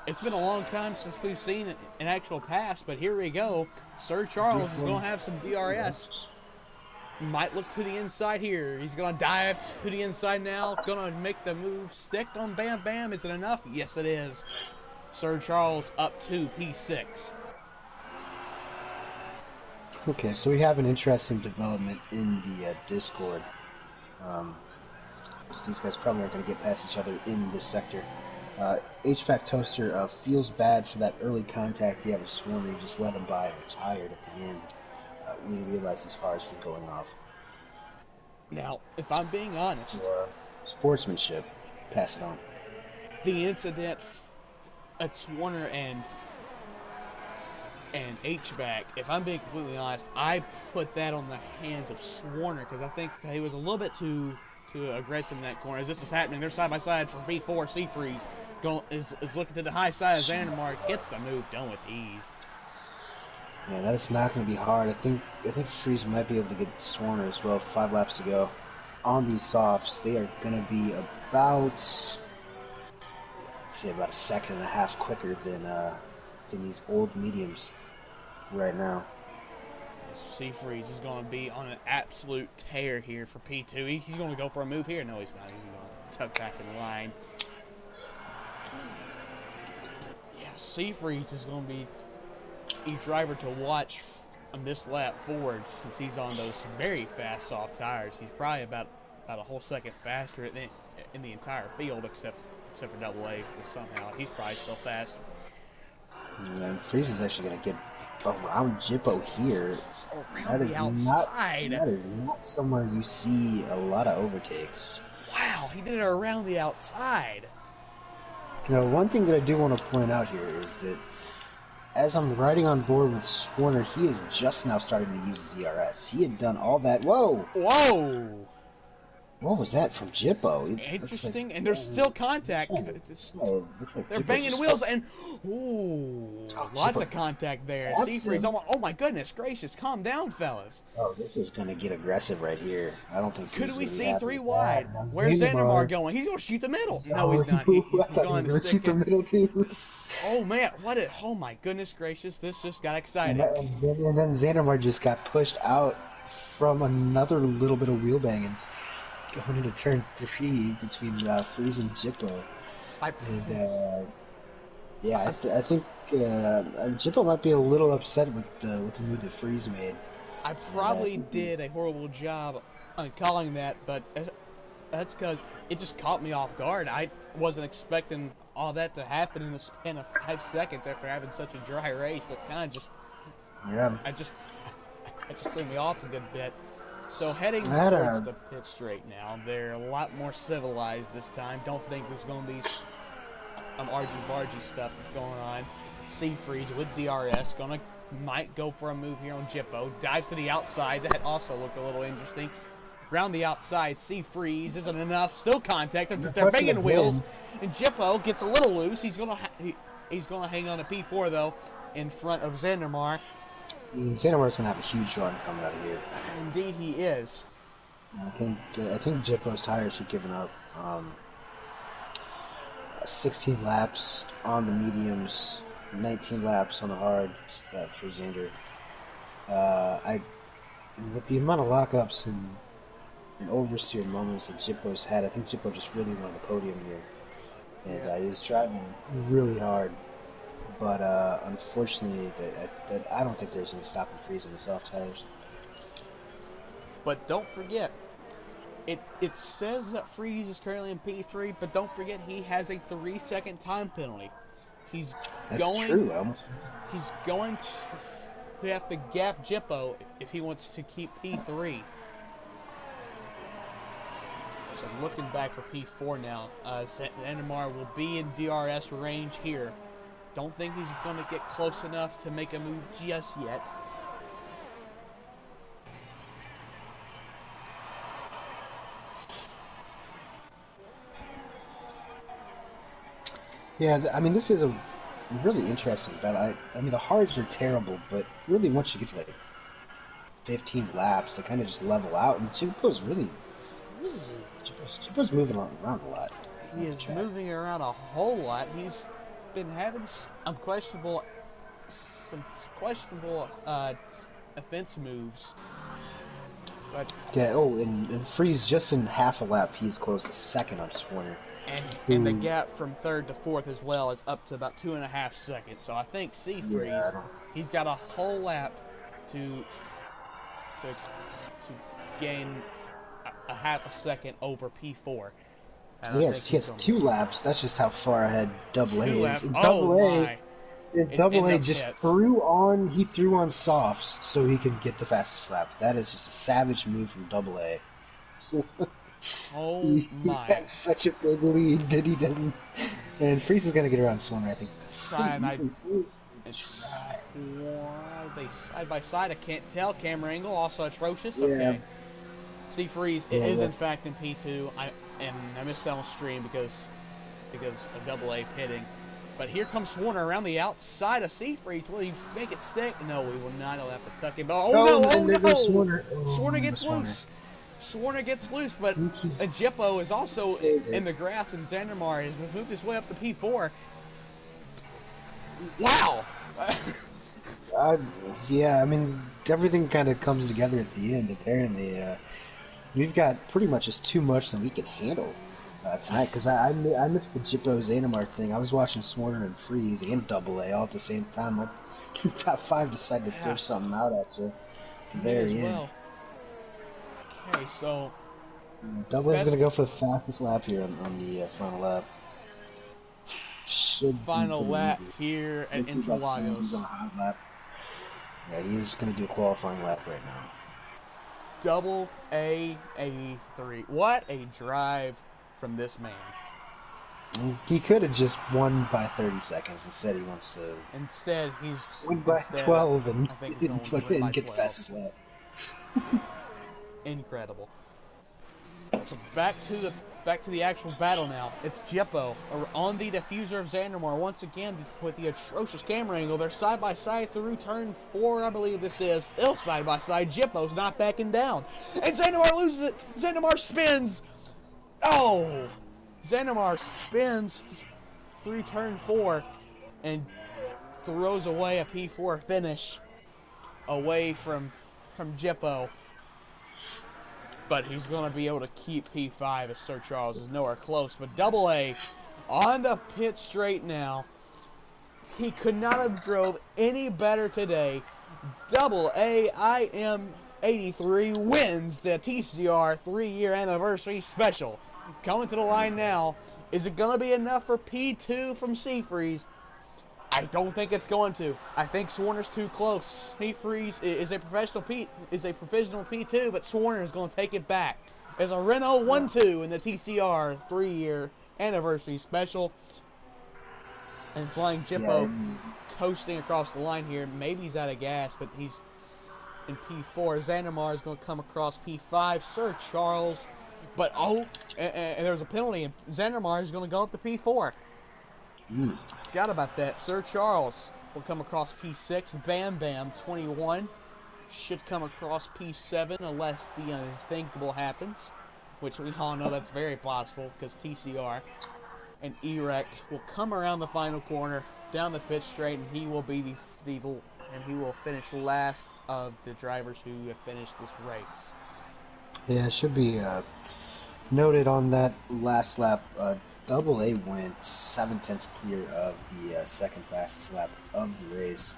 It's been a long time since we've seen an actual pass, but here we go. Sir Charles is going to have some DRS. Might look to the inside here. He's going to dive to the inside now. Going to make the move stick on Bam Bam. Is it enough? Yes, it is. Sir Charles up to P6. Okay, so we have an interesting development in the Discord. These guys probably aren't going to get past each other in this sector. HVAC Toaster feels bad for that early contact he had with Swarmer. He just let him by retired at the end when he realized his cars were going off. Now, if I'm being honest, So, sportsmanship, pass it on. The incident at Swarner and HVAC, if I'm being completely honest, I put that on the hands of Swarner because I think he was a little bit too aggressive in that corner. As this is happening, they're side by side for B4. Seafreeze is looking to the high side of Xandermark, gets the move done with ease. Yeah, that is not going to be hard. I think Freeze might be able to get Swarner as well. 5 laps to go. On these softs, they are going to be about, let's say, about a second and a half quicker than these old mediums right now. Seafreeze is going to be on an absolute tear here for P2. He's going to go for a move here. No, he's not. He's going to tuck back in line. Yeah, Seafreeze is going to be a driver to watch on this lap forward since he's on those very fast soft tires. He's probably about a whole second faster in the entire field except for Double A. Somehow he's probably still faster. Yeah, and Freeze is actually going to get around Jippo here. Around the outside. That is not somewhere you see a lot of overtakes. Wow, he did it around the outside. Now, one thing that I do want to point out here is that as I'm riding on board with Swarner, he is just now starting to use ZRS. He had done all that. Whoa! Whoa! What was that from Jippo? Interesting, and there's still contact. They're banging the wheels, and lots of contact there. Seafreeze, oh my goodness gracious, calm down, fellas. Oh, this is going to get aggressive right here. I don't think. Could we see 3 wide? Where's Xandermar going? He's going to shoot the middle. No, he's not. He's going to shoot the middle too. Oh man, oh my goodness gracious, this just got exciting. And then Xandermar just got pushed out from another little bit of wheel banging. Going into turn 3 between Freeze and Jippo. I think Jippo might be a little upset with the move that Freeze made. I probably did a horrible job on calling that, but that's because it just caught me off guard. I wasn't expecting all that to happen in the span of 5 seconds after having such a dry race. It kind of just, I just threw me off a good bit. So heading towards the pit straight now, they're a lot more civilized this time. Don't think there's going to be some argy-bargy stuff that's going on. Seafreeze with DRS might go for a move here on Jippo. Dives to the outside. That also looked a little interesting. Round the outside, Seafreeze isn't enough. Still contact. They're banging wheels, and Jippo gets a little loose. He's gonna hang on to P4 though, in front of Xandermar. Xandermar's gonna have a huge run coming out of here. Indeed, he is. I think Jippo's tires are giving up. 16 laps on the mediums, 19 laps on the hards for Xander. With the amount of lockups and oversteer moments that Jippo's had, I think Jippo just really wanted a podium here, and he was driving really hard. But unfortunately, that I don't think there's any stopping Freeze on the soft tires. But don't forget, it says that Freeze is currently in P3, but don't forget he has a 3-second time penalty. He's going to have to gap Jippo if he wants to keep P3. So looking back for P4 now, Xandermar will be in DRS range here. Don't think he's going to get close enough to make a move just yet. Yeah, I mean, this is a really interesting battle. I mean, the hards are terrible, but really once you get to like 15 laps, they kind of just level out, and Jimpo's Jimpo's moving around a lot He on the is track. moving around a whole lot. He's been having some questionable offense moves, but Yeah. Oh, and Freeze just in half a lap, he's close to second on Swarner, and the who gap from third to fourth as well is up to about 2.5 seconds. So I think yeah, Seafreeze, he's got a whole lap to to gain a half a second over P4, and I think yes, he he's has going to 2 laps. That's just how far ahead Double A two is. laps. And Oh my! It's in Double A the just pits. he threw on softs so he could get the fastest lap. That is just a savage move from Double A. Oh He my! had such a big lead that he doesn't. And Freeze is going to get around Swanner, I think, pretty Cyanide. easily. Freeze It's try. are they side by side? I can't tell. Camera angle also atrocious. Yeah, Okay. Sea Freeze yeah, is yeah. in fact in P2. I missed that on stream because of Double A pitting. But here comes Swarner around the outside of Sea Freeze. Will he make it stick? No, we will not. He'll have to tuck him. Oh Oh, no! and Oh there goes no! Swanner. Swarner Oh, the gets Swanner. loose. Swarner gets loose, but I think he's Jippo is also saved in it. the grass, and Xandermar has moved his way up to P4. Wow! Uh, yeah, I mean, everything kind of comes together at the end, apparently. We've got pretty much just too much than we can handle tonight, because I missed the Jippo Xanamar thing. I was watching Swarner and Freeze and Double A all at the same time. The top five decided to throw Yeah, something out at you at the me as very end. well. Okay, so Double A is going best to go for the fastest lap here on the final lap. Should be final pretty lap easy. here at We'll keep up saying he's on Interlagos. a hot lap. Yeah, he's going to do a qualifying lap right now. Double A 83. What a drive from this man. He could have just won by 30 seconds. Instead, he wants to Instead, win by instead 12 and, I think he's and, going to win by get the 12. fastest lap. Incredible. So back to the actual battle now. It's Jippo on the diffuser of Xandermar once again with the atrocious camera angle. They're side by side through turn 4, I believe this is. Still side by side. Jippo's not backing down, and Xandermar loses it. Xandermar spins. Oh, Xandermar spins through turn 4 and throws away a P4 finish away from Jippo. But he's going to be able to keep P5 as Sir Charles is nowhere close. But Double A on the pit straight now. He could not have drove any better today. Double A IM 83 wins the TCR 3-year anniversary special. Coming to the line now. Is it going to be enough for P2 from Seafreeze? I don't think it's going to. I think Swarner's too close. Seafreeze is a professional P2, but Swarner is going to take it back. There's a Renault Yeah. 1-2 in the TCR 3-year anniversary special. And Flying Yeah, Jippo coasting across the line here. Maybe he's out of gas, but he's in P4. Xandermar is going to come across P5. Sir Charles. But and there's a penalty, and Xandermar is going to go up to P4. Forgot about that. Sir Charles will come across P6. Bam Bam 21 should come across P7 unless the unthinkable happens, which we all know that's very possible because TCR and Erect will come around the final corner down the pit straight, and he will be he will finish last of the drivers who have finished this race. yeah, it should be noted on that last lap. Double A went 7/10 clear of the second fastest lap of the race.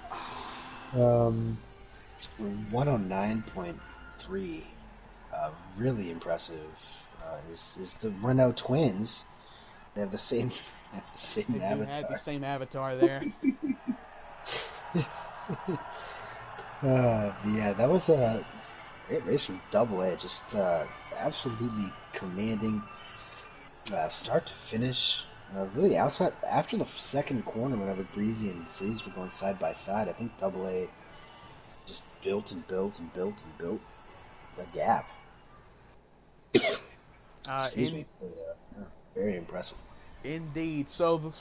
109.3. Really impressive. Is the Renault twins? They have the same They do have the avatar. same avatar there. Yeah, that was a great race from Double A. Just absolutely commanding start to finish. Really outside after the second corner, whenever Breezy and Freeze were going side by side, I think Double A just built and built and built and built a gap. Excuse In me. But, yeah, very impressive. Indeed. So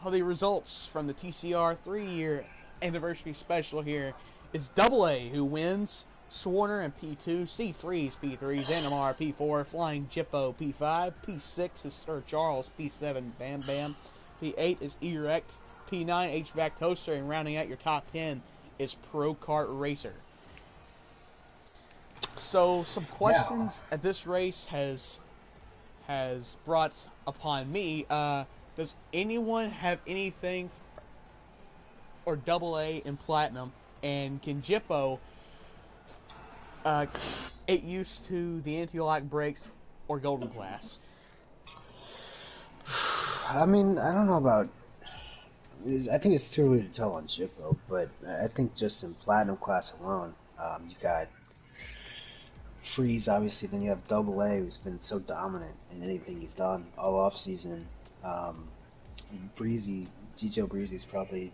the results from the TCR 3-year anniversary special here is Double A, who wins. Swarner in P2, C3's P3, Xanamar P4, Flying Jippo P5, P6 is Sir Charles, P7 Bam Bam, P8 is Erect, P9 HVAC Toaster, and rounding out your top 10 is Pro Kart Racer. So some Yeah. questions at this race has brought upon me. Does anyone have anything or Double A in Platinum, and can Jippo get used to the anti-lock brakes or Golden Class? I mean, I don't know about. I think it's too early to tell on Jippo, but I think just in Platinum class alone, you got Freeze, obviously, then you have Double A, who's been so dominant in anything he's done all off season. Um, Breezy, GTO Breezy's probably,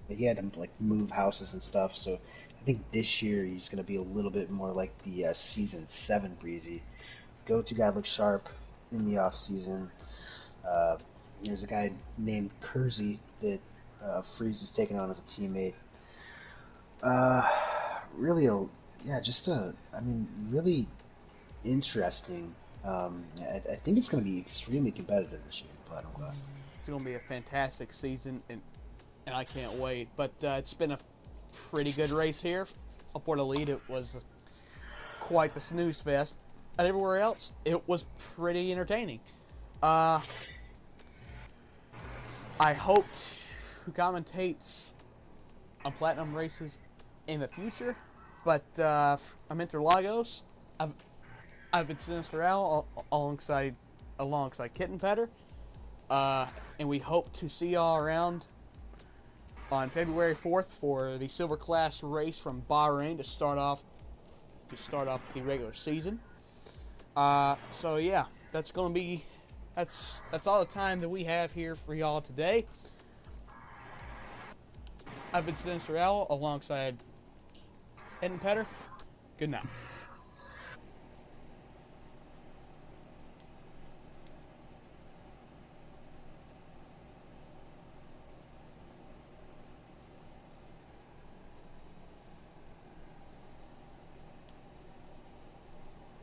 he had to like move houses and stuff. So I think this year he's going to be a little bit more like the season 7 Breezy. Go-to guy looks sharp in the off season. Uh, there's a guy named Kersey that Freeze is taking on as a teammate. Uh, really, I mean, really interesting. I think it's going to be extremely competitive this year in Platinum Class. It's going to be a fantastic season, and I can't wait. But it's been a pretty good race here. Aboard the lead, it was quite the snooze fest. And everywhere else, it was pretty entertaining. I hope to commentate on Platinum races in the future, but I'm Interlagos. I've been Sinister Owl alongside Kitten Petter, and we hope to see y'all around on February 4th for the Silver Class race from Bahrain to start off the regular season. So yeah, that's all the time that we have here for y'all today. I've been Sinister Owl alongside Ed and Petter. Good night.